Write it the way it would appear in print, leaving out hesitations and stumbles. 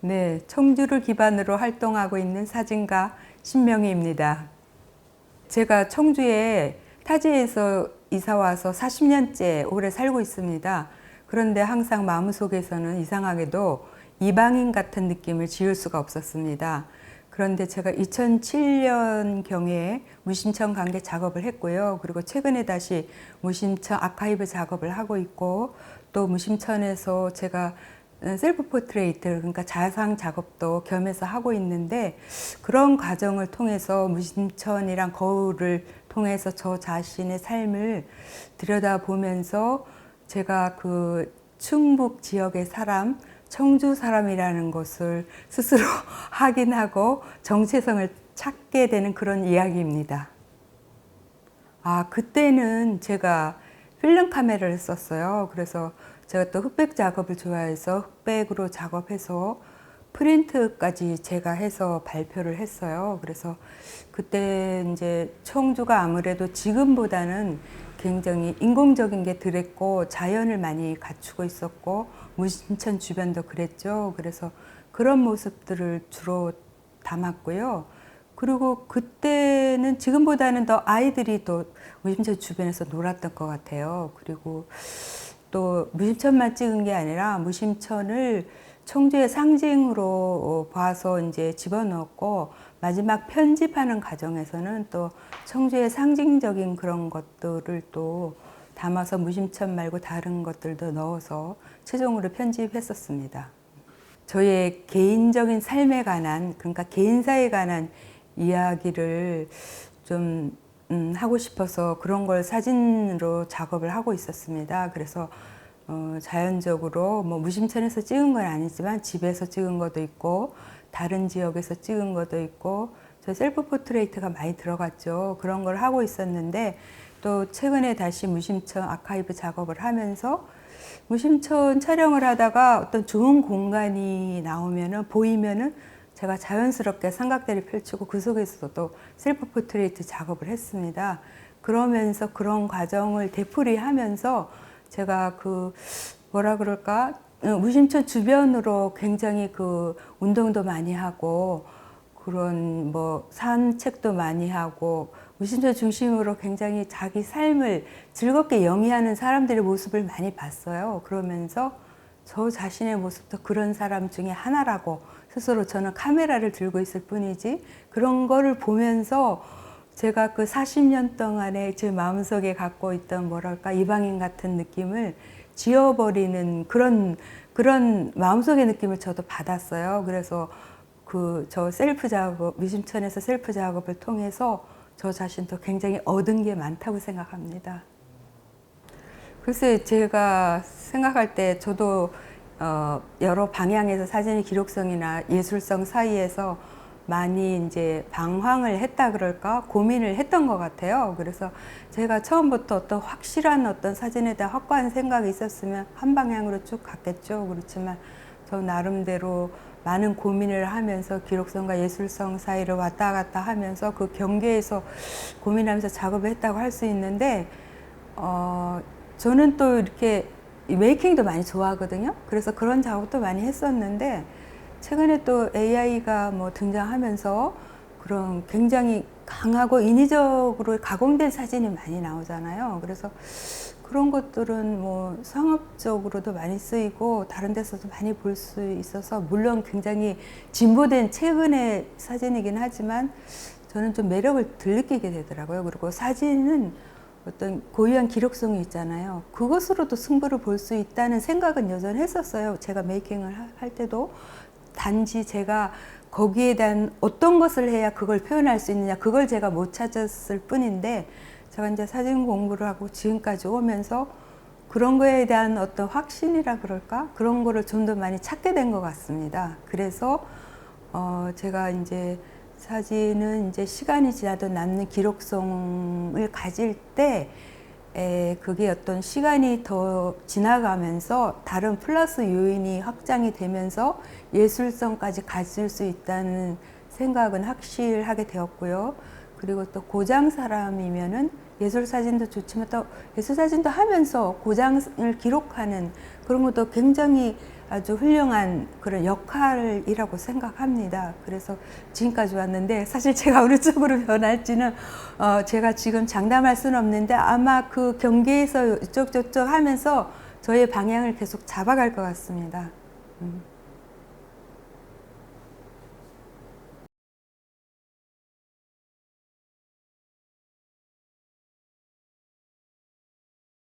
네, 청주를 기반으로 활동하고 있는 사진가 신명희입니다. 제가 청주에 타지에서 이사 와서 40년째 오래 살고 있습니다. 그런데 항상 마음속에서는 이상하게도 이방인 같은 느낌을 지울 수가 없었습니다. 그런데 제가 2007년경에 무심천 관계 작업을 했고요. 그리고 최근에 다시 무심천 아카이브 작업을 하고 있고, 또 무심천에서 제가 셀프 포트레이트, 그러니까 자상 작업도 겸해서 하고 있는데, 그런 과정을 통해서 무심천이랑 거울을 통해서 저 자신의 삶을 들여다보면서 제가 그 충북 지역의 사람, 청주 사람이라는 것을 스스로 확인하고 정체성을 찾게 되는 그런 이야기입니다. 그때는 제가 필름 카메라를 썼어요. 그래서 제가 또 흑백 작업을 좋아해서 흑백으로 작업해서 프린트까지 제가 해서 발표를 했어요. 그래서 그때 이제 청주가 아무래도 지금보다는 굉장히 인공적인 게 덜했고 자연을 많이 갖추고 있었고 무심천 주변도 그랬죠. 그래서 그런 모습들을 주로 담았고요. 그리고 그때는 지금보다는 더 아이들이 또 무심천 주변에서 놀았던 것 같아요. 그리고 또 무심천만 찍은 게 아니라 무심천을 청주의 상징으로 봐서 이제 집어넣었고, 마지막 편집하는 과정에서는 또 청주의 상징적인 그런 것들을 또 담아서 무심천 말고 다른 것들도 넣어서 최종으로 편집했었습니다. 저의 개인적인 삶에 관한, 그러니까 개인사에 관한 이야기를 좀 하고 싶어서 그런 걸 사진으로 작업을 하고 있었습니다. 그래서 자연적으로 뭐 무심천에서 찍은 건 아니지만 집에서 찍은 것도 있고 다른 지역에서 찍은 것도 있고 저 셀프 포트레이트가 많이 들어갔죠. 그런 걸 하고 있었는데, 또 최근에 다시 무심천 아카이브 작업을 하면서 무심천 촬영을 하다가 어떤 좋은 공간이 나오면은 보이면은 제가 자연스럽게 삼각대를 펼치고 그 속에서도 셀프 포트레이트 작업을 했습니다. 그러면서 그런 과정을 되풀이하면서 제가 그 뭐라 그럴까, 무심천 주변으로 굉장히 그 운동도 많이 하고 그런 뭐 산책도 많이 하고 무심천 중심으로 굉장히 자기 삶을 즐겁게 영위하는 사람들의 모습을 많이 봤어요. 그러면서 저 자신의 모습도 그런 사람 중에 하나라고 스스로 저는 카메라를 들고 있을 뿐이지, 그런 거를 보면서 제가 그 40년 동안에 제 마음속에 갖고 있던 뭐랄까 이방인 같은 느낌을 지워버리는 그런 마음속의 느낌을 저도 받았어요. 그래서 그 저 셀프 작업, 무심천에서 셀프 작업을 통해서 저 자신도 굉장히 얻은 게 많다고 생각합니다. 글쎄, 제가 생각할 때 저도 여러 방향에서 사진의 기록성이나 예술성 사이에서 많이 이제 방황을 했다 그럴까, 고민을 했던 것 같아요. 그래서 제가 처음부터 어떤 확실한 어떤 사진에 대한 확고한 생각이 있었으면 한 방향으로 쭉 갔겠죠. 그렇지만 저 나름대로 많은 고민을 하면서 기록성과 예술성 사이를 왔다 갔다 하면서 그 경계에서 고민하면서 작업을 했다고 할 수 있는데, 저는 또 이렇게 메이킹도 많이 좋아하거든요. 그래서 그런 작업도 많이 했었는데, 최근에 또 AI가 뭐 등장하면서 그런 굉장히 강하고 인위적으로 가공된 사진이 많이 나오잖아요. 그래서 그런 것들은 뭐 상업적으로도 많이 쓰이고 다른 데서도 많이 볼 수 있어서, 물론 굉장히 진보된 최근의 사진이긴 하지만 저는 좀 매력을 덜 느끼게 되더라고요. 그리고 사진은 어떤 고유한 기록성이 있잖아요. 그것으로도 승부를 볼 수 있다는 생각은 여전히 했었어요. 제가 메이킹을 할 때도. 단지 제가 거기에 대한 어떤 것을 해야 그걸 표현할 수 있느냐, 그걸 제가 못 찾았을 뿐인데, 제가 이제 사진 공부를 하고 지금까지 오면서 그런 거에 대한 어떤 확신이라 그럴까? 그런 거를 좀 더 많이 찾게 된 것 같습니다. 그래서 제가 이제 사진은 이제 시간이 지나도 남는 기록성을 가질 때 그게 어떤 시간이 더 지나가면서 다른 플러스 요인이 확장이 되면서 예술성까지 가질 수 있다는 생각은 확실하게 되었고요. 그리고 또 고장 사람이면은 예술 사진도 좋지만 또 예술 사진도 하면서 고장을 기록하는 그런 것도 굉장히 아주 훌륭한 그런 역할이라고 생각합니다. 그래서 지금까지 왔는데 사실 제가 어느 쪽으로 변할지는 제가 지금 장담할 수는 없는데 아마 그 경계에서 이쪽 저쪽 하면서 저의 방향을 계속 잡아갈 것 같습니다.